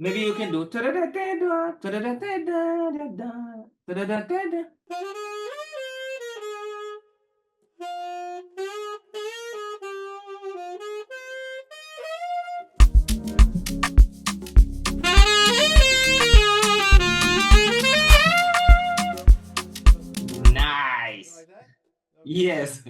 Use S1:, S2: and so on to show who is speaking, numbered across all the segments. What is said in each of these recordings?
S1: Maybe you can do nice. Yes.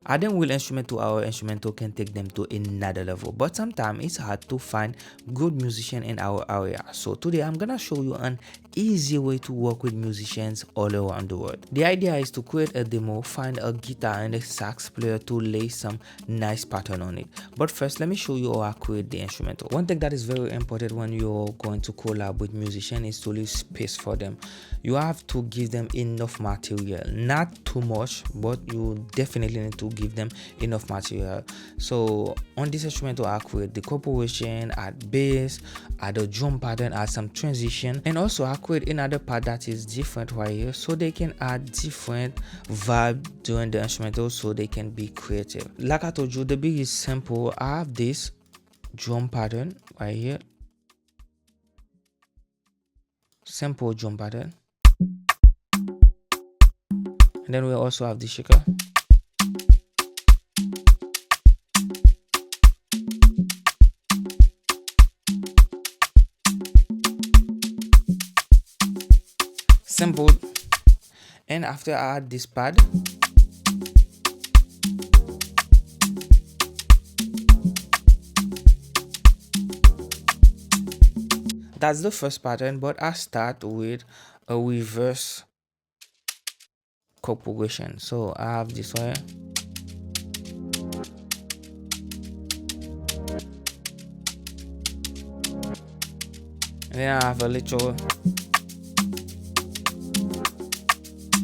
S1: Adding wheel instrument to our instrumental can take them to another level, but sometimes it's hard to find good musician in our area. So today I'm gonna show you an easy way to work with musicians all around the world. The idea is to create a demo, find a guitar and a sax player to lay some nice pattern on it. But first let me show you how I create the instrumental. One thing that is very important when you're going to collab with musicians is to leave space for them. You have to give them enough material, not too much, but you definitely need to give them enough material. So on this instrumental I create the corporation, add bass, add a drum pattern, add some transition, and also I create another part that is different right here, so they can add different vibe during the instrumental, so they can be creative. Like I told you, the beat is simple. I have this drum pattern right here, simple drum pattern, and then we also have the shaker. Simple. And after I add this pad, that's the first pattern, but I start with a reverse chord progression. So I have this one, and then I have a little,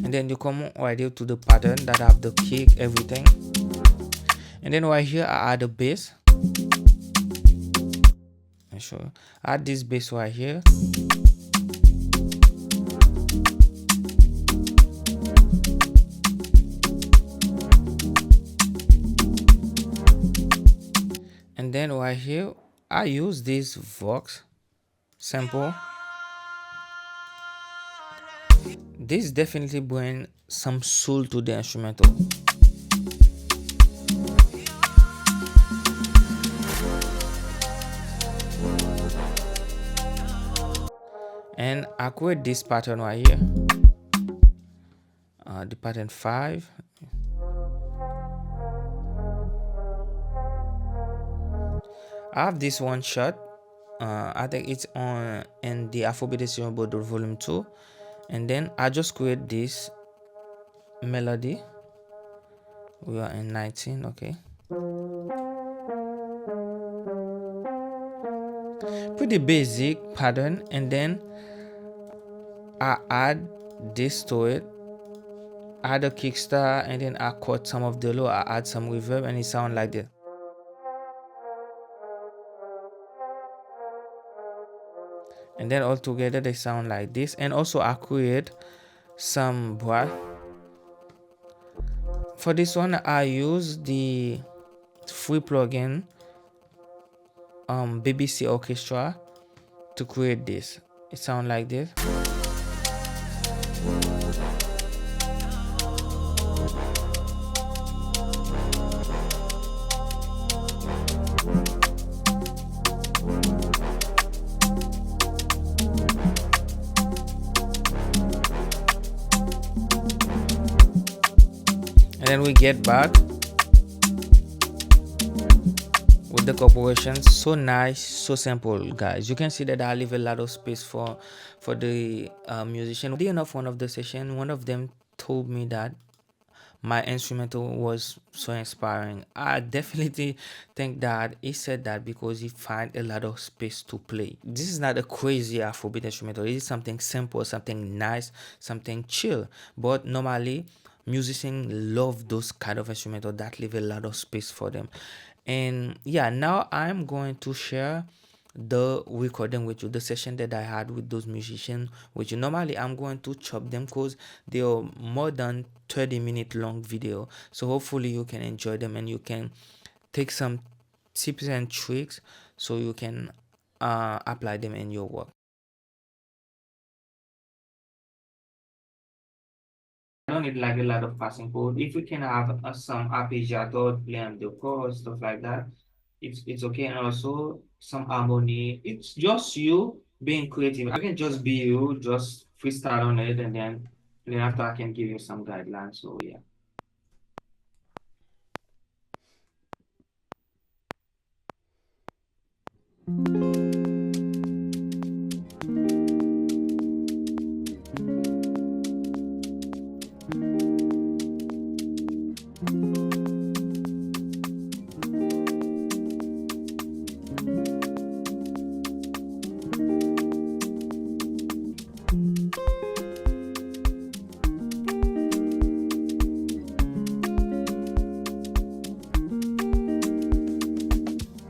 S1: and then you come right here to the pattern that have the kick, everything, and then right here I add a bass. Sure, add this bass right here, and then right here I use this Vox sample. This definitely brings some soul to the instrumental. And I create this pattern right here, the pattern 5. I have this one shot. I think it's on in the Afrobeats volume 2, and then I just create this melody. We are in 19, okay. Pretty basic pattern, and then I add this to it, add a kickstart, and then I cut some of the low, I add some reverb, and it sounds like this. And then all together they sound like this. And also I create some bar. For this one I use the free plugin BBC Orchestra to create this. It sounds like this. And then we get back with the corporation. So nice, so simple, guys. You can see that I leave a lot of space for the musician. At the end of one of the session, one of them told me that my instrumental was so inspiring. I definitely think that he said that because he find a lot of space to play. This is not a crazy Afrobeat instrumental. It is something simple, something nice, something chill. But normally musicians love those kind of instrumental that leave a lot of space for them. And yeah, now I'm going to share the recording with you, the session that I had with those musicians with you. Normally I'm going to chop them because they are more than 30-minute long video, so hopefully you can enjoy them and you can take some tips and tricks so you can apply them in your work. I don't need like a lot of passing code. If we can have some arpeggiato, play on the chord, stuff like that, it's okay. And also some harmony. It's just you being creative. I can just be you, just freestyle on it, and then after I can give you some guidelines. So yeah.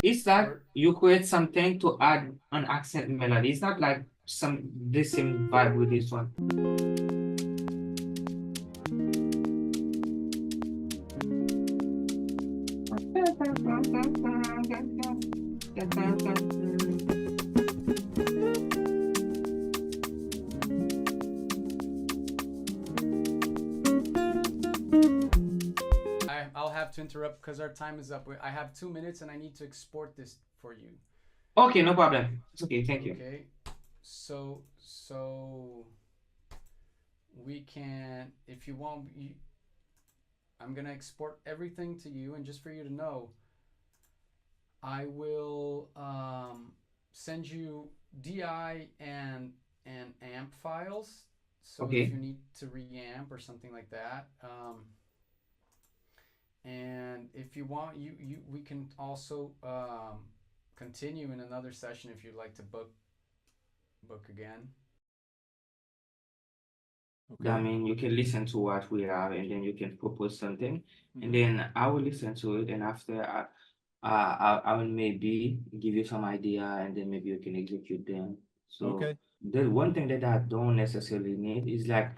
S1: It's like you create something to add an accent melody. It's not like some the same vibe with this one.
S2: I'll have to interrupt because our time is up. I have 2 minutes and I need to export this for you.
S1: Okay, no problem. It's okay. Thank you.
S2: Okay, so we can, if you want, I'm gonna export everything to you, and just for you to know, I will send you DI and amp files. So
S1: Okay.
S2: if you need to reamp or something like that, and if you want, we can also continue in another session if you'd like to book again.
S1: Okay. I mean, you can listen to what we have, and then you can propose something, and
S2: Mm-hmm.
S1: then I will listen to it, and after I will maybe give you some idea, and then maybe you can execute them. So
S3: Okay.
S1: the one thing that I don't necessarily need is like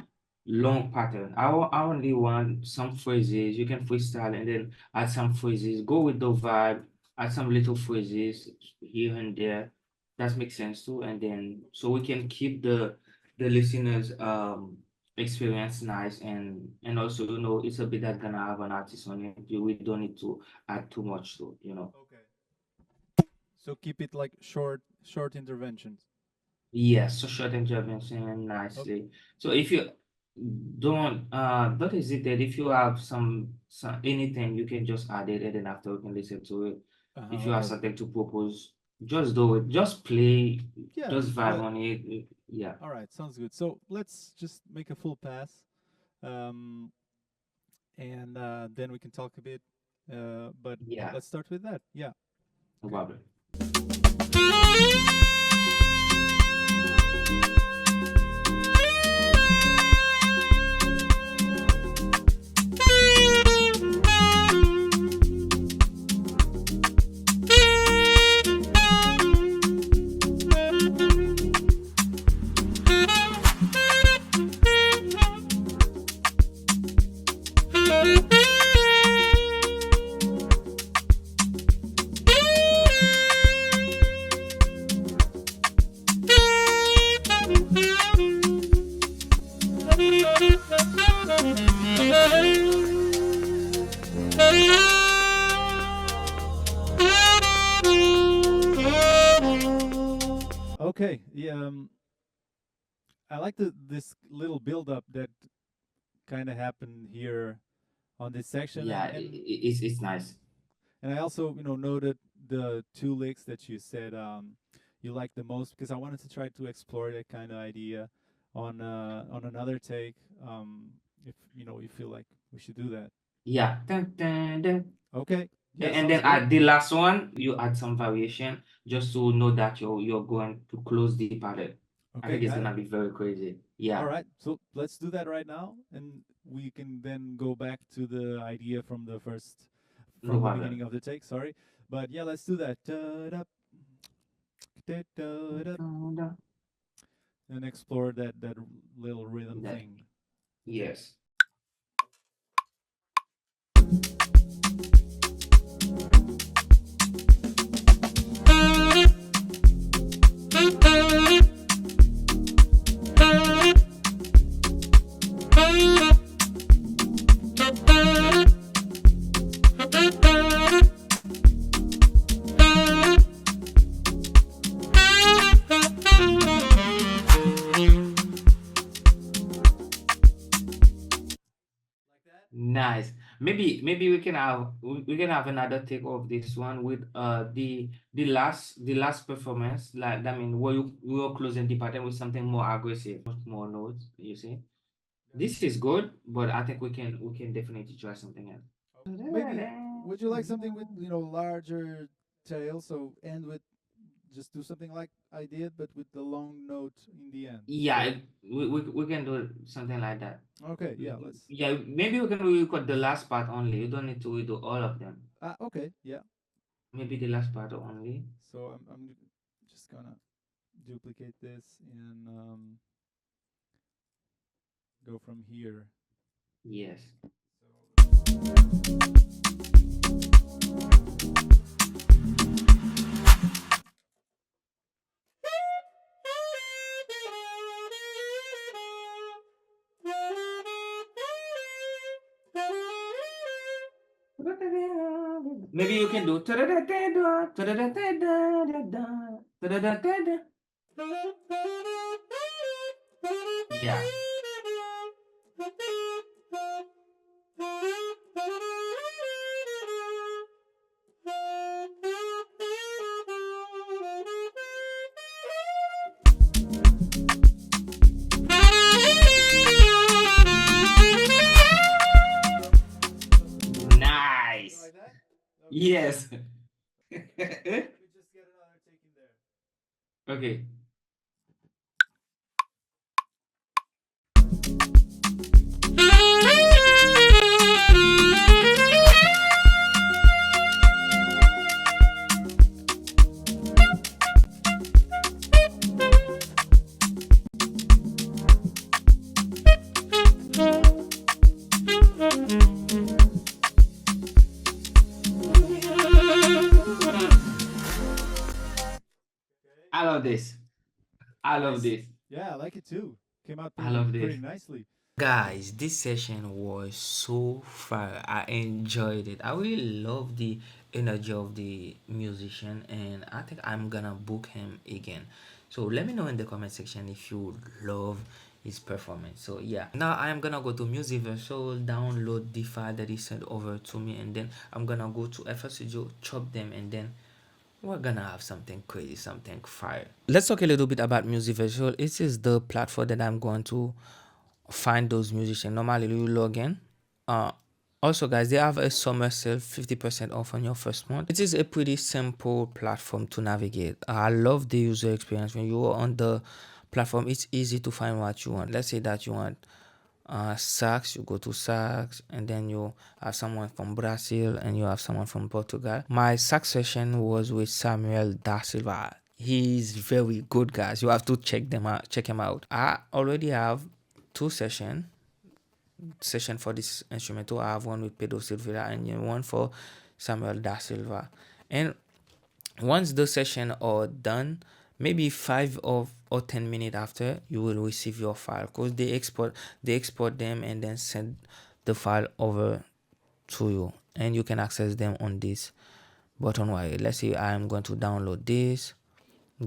S1: long pattern. I only want some phrases. You can freestyle and then add some phrases, go with the vibe, add some little phrases here and there. That makes sense too. And then so we can keep the listeners experience nice, and also it's a bit that gonna have an artist on it. We don't need to add too much to
S3: Okay. So keep it like short interventions.
S1: Yes, so short intervention
S3: Okay.
S1: nicely. So if you don't hesitate. If you have some anything, you can just add it, and then after we can listen to it. If you have
S3: Okay.
S1: something to propose, just do it. Just play,
S3: Yeah.
S1: just vibe on it. Yeah.
S3: All right. Sounds good. So let's just make a full pass, um, and then we can talk a bit. But
S1: Yeah,
S3: let's start with that. Yeah.
S1: no
S3: Okay.
S1: problem.
S3: Okay. Yeah. I like this little build up that kind of happened here on this section,
S1: Yeah, it's nice.
S3: and I also noted the two licks that you said you like the most, because I wanted to try to explore that kind of idea on another take. If you feel like we should do that.
S1: Yeah. Dun, dun, dun.
S3: Okay. Yeah.
S1: And
S3: Sounds
S1: then
S3: good.
S1: at the last one, you add some variation just to know that you're going to close the palette. I
S3: Okay.
S1: think it's
S3: Got it.
S1: gonna be very crazy.
S3: All
S1: Yeah,
S3: right. So let's do that right now, and we can then go back to the idea from the
S1: no problem.
S3: beginning of the take. Sorry, but yeah, let's do that. Da-da, da-da-da, and explore that little rhythm
S1: That-
S3: thing.
S1: Yes. Maybe we can have another take of this one with the last performance, like I mean where you were closing the pattern with something more aggressive, much more notes, you see. This is good, but I think we can definitely try something else.
S3: Maybe would you like something with larger tail? So end with just do something like I did, but with the long note in the end.
S1: Yeah, we can do something like that.
S3: Okay, yeah, let's.
S1: Yeah, maybe we can record the last part only. You don't need to redo all of them.
S3: Okay, yeah.
S1: Maybe the last part only.
S3: So I'm just gonna duplicate this and go from here.
S1: Yes. Maybe you can do. Yeah.
S3: You
S1: Nice.
S3: like that? Okay.
S1: Yes.
S3: Let me just get another take in there.
S1: Okay. I love this. I love
S3: Nice.
S1: this.
S3: Yeah, I like it too. Came out
S1: I love
S3: pretty
S1: this.
S3: nicely.
S1: Guys, this session was so fun. I enjoyed it. I really love the energy of the musician, and I think I'm gonna book him again. So let me know in the comment section if you love his performance. So yeah, now I'm gonna go to musiversal, download the file that he sent over to me, and then I'm gonna go to FL Studio, chop them, and then we're gonna have something crazy, something fire. Let's talk a little bit about musiversal. It is the platform that I'm going to find those musicians. Normally you log in. uh Also guys, they have a summer sale, 50% off on your first month. It is a pretty simple platform to navigate. I love the user experience. When you are on the platform, it's easy to find what you want. Let's say that you want sax, you go to sax, and then you have someone from Brazil and you have someone from Portugal. My sax session was with Samuel da Silva. He's very good, guys. You have to check him out. I already have two session for this instrumental. I have one with Pedro Silveira and one for Samuel da Silva. And once the session are done, maybe 5 or 10 minutes after, you will receive your file, because they export them and then send the file over to you, and you can access them on this button right. Let's say I am going to download this,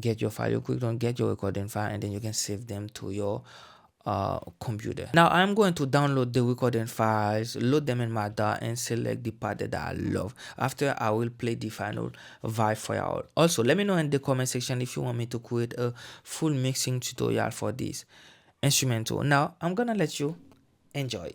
S1: get your file. You click on get your recording file, and then you can save them to your computer. Now I'm going to download the recording files, load them in my DAW, and select the part that I love. After, I will play the final vibe for y'all. Also, let me know in the comment section if you want me to create a full mixing tutorial for this instrumental. Now I'm gonna let you enjoy.